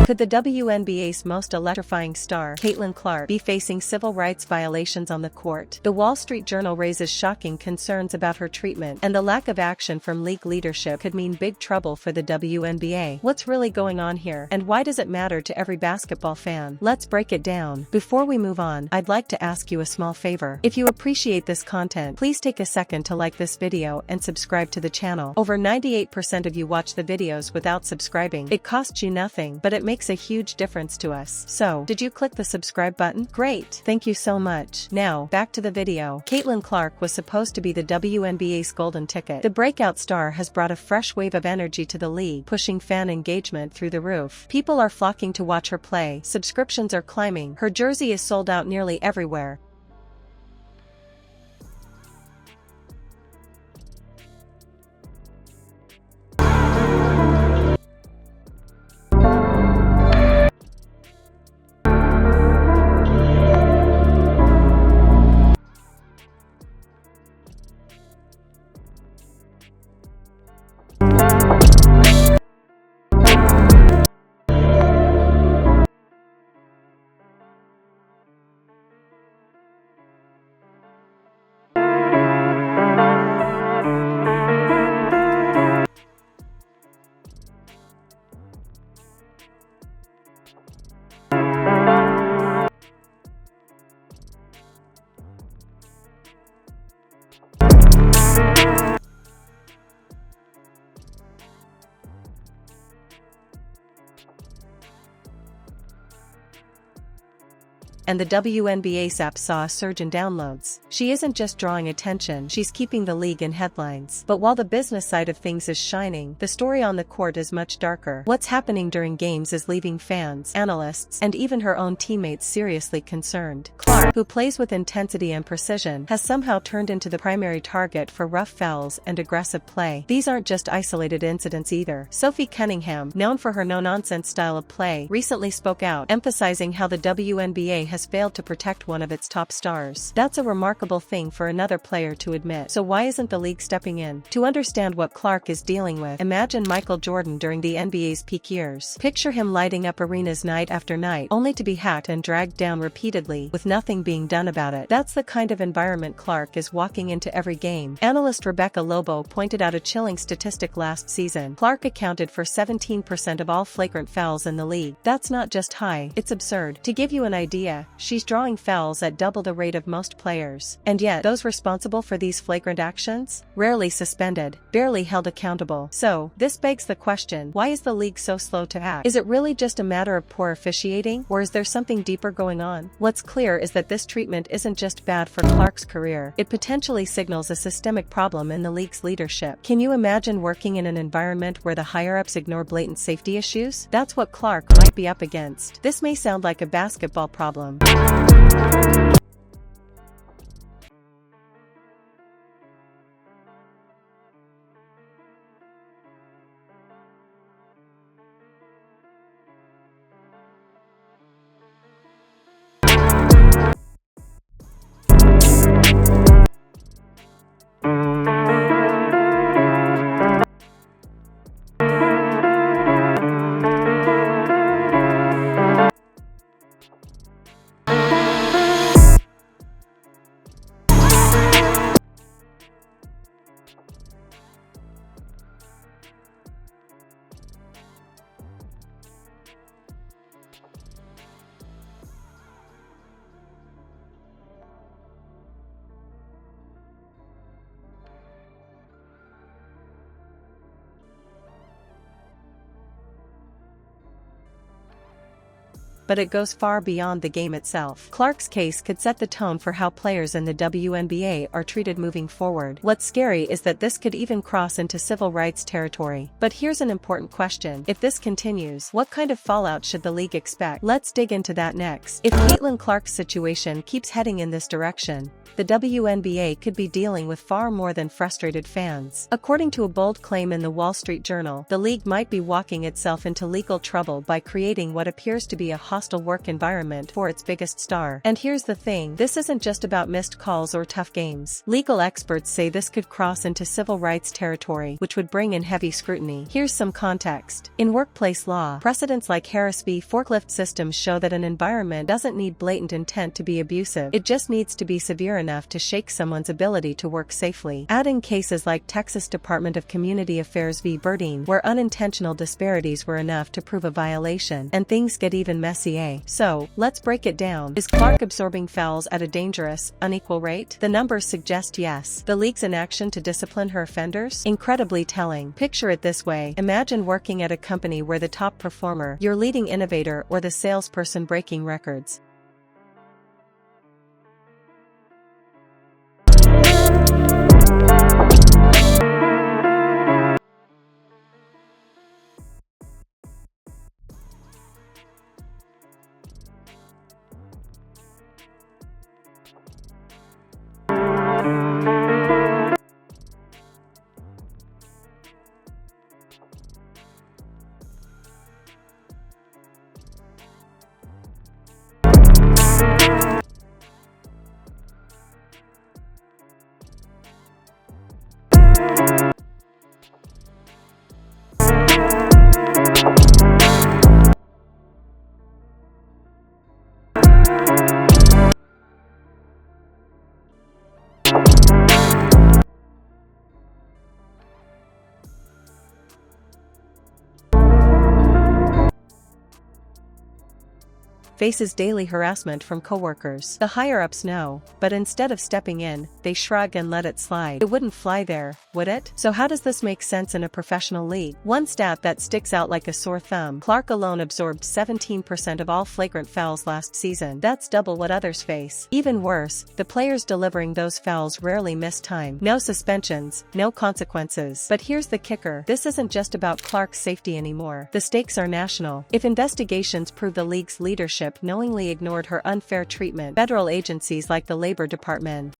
Could the WNBA's most electrifying star, Caitlin Clark, be facing civil rights violations on the court? The Wall Street Journal raises shocking concerns about her treatment, and the lack of action from league leadership could mean big trouble for the WNBA. What's really going on here, and why does it matter to every basketball fan? Let's break it down. Before we move on, I'd like to ask you a small favor. If you appreciate this content, please take a second to like this video and subscribe to the channel. Over 98% of you watch the videos without subscribing. It costs you nothing, but it makes a huge difference to us. So, did you click the subscribe button? Great! Thank you so much. Now, back to the video. Caitlin Clark was supposed to be the WNBA's golden ticket. The breakout star has brought a fresh wave of energy to the league, pushing fan engagement through the roof. People are flocking to watch her play. Subscriptions are climbing. Her jersey is sold out nearly everywhere. And the WNBA's app saw a surge in downloads. She isn't just drawing attention, she's keeping the league in headlines. But while the business side of things is shining, the story on the court is much darker. What's happening during games is leaving fans, analysts, and even her own teammates seriously concerned. Clark, who plays with intensity and precision, has somehow turned into the primary target for rough fouls and aggressive play. These aren't just isolated incidents either. Sophie Cunningham, known for her no-nonsense style of play, recently spoke out, emphasizing how the WNBA has failed to protect one of its top stars. That's a remarkable thing for another player to admit. So why isn't the league stepping in? To understand what Clark is dealing with, imagine Michael Jordan during the NBA's peak years. Picture him lighting up arenas night after night, only to be hacked and dragged down repeatedly, with nothing being done about it. That's the kind of environment Clark is walking into every game. Analyst Rebecca Lobo pointed out a chilling statistic last season. Clark accounted for 17% of all flagrant fouls in the league. That's not just high, it's absurd. To give you an idea, she's drawing fouls at double the rate of most players. And yet, those responsible for these flagrant actions? Rarely suspended, barely held accountable. So, this begs the question, why is the league so slow to act? Is it really just a matter of poor officiating, or is there something deeper going on? What's clear is that this treatment isn't just bad for Clark's career, it potentially signals a systemic problem in the league's leadership. Can you imagine working in an environment where the higher-ups ignore blatant safety issues? That's what Clark might be up against. This may sound like a basketball problem. But it goes far beyond the game itself. Clark's case could set the tone for how players in the WNBA are treated moving forward. What's scary is that this could even cross into civil rights territory. But here's an important question. If this continues, what kind of fallout should the league expect? Let's dig into that next. If Caitlin Clark's situation keeps heading in this direction, the WNBA could be dealing with far more than frustrated fans. According to a bold claim in the Wall Street Journal, the league might be walking itself into legal trouble by creating what appears to be a hostile work environment for its biggest star. And here's the thing, this isn't just about missed calls or tough games. Legal experts say this could cross into civil rights territory, which would bring in heavy scrutiny. Here's some context. In workplace law, precedents like Harris v. Forklift Systems show that an environment doesn't need blatant intent to be abusive. It just needs to be severe enough to shake someone's ability to work safely. Adding cases like Texas Department of Community Affairs v. Burdine, where unintentional disparities were enough to prove a violation, and things get even messier. So, let's break it down. Is Clark absorbing fouls at a dangerous, unequal rate? The numbers suggest yes. The league's inaction to discipline her offenders? Incredibly telling. Picture it this way. Imagine working at a company where the top performer, your leading innovator, or the salesperson breaking records. Faces daily harassment from coworkers. The higher-ups know, but instead of stepping in, they shrug and let it slide. It wouldn't fly there, would it? So how does this make sense in a professional league? One stat that sticks out like a sore thumb. Clark alone absorbed 17% of all flagrant fouls last season. That's double what others face. Even worse, the players delivering those fouls rarely miss time. No suspensions, no consequences. But here's the kicker. This isn't just about Clark's safety anymore. The stakes are national. If investigations prove the league's leadership knowingly ignored her unfair treatment, federal agencies like the Labor Department,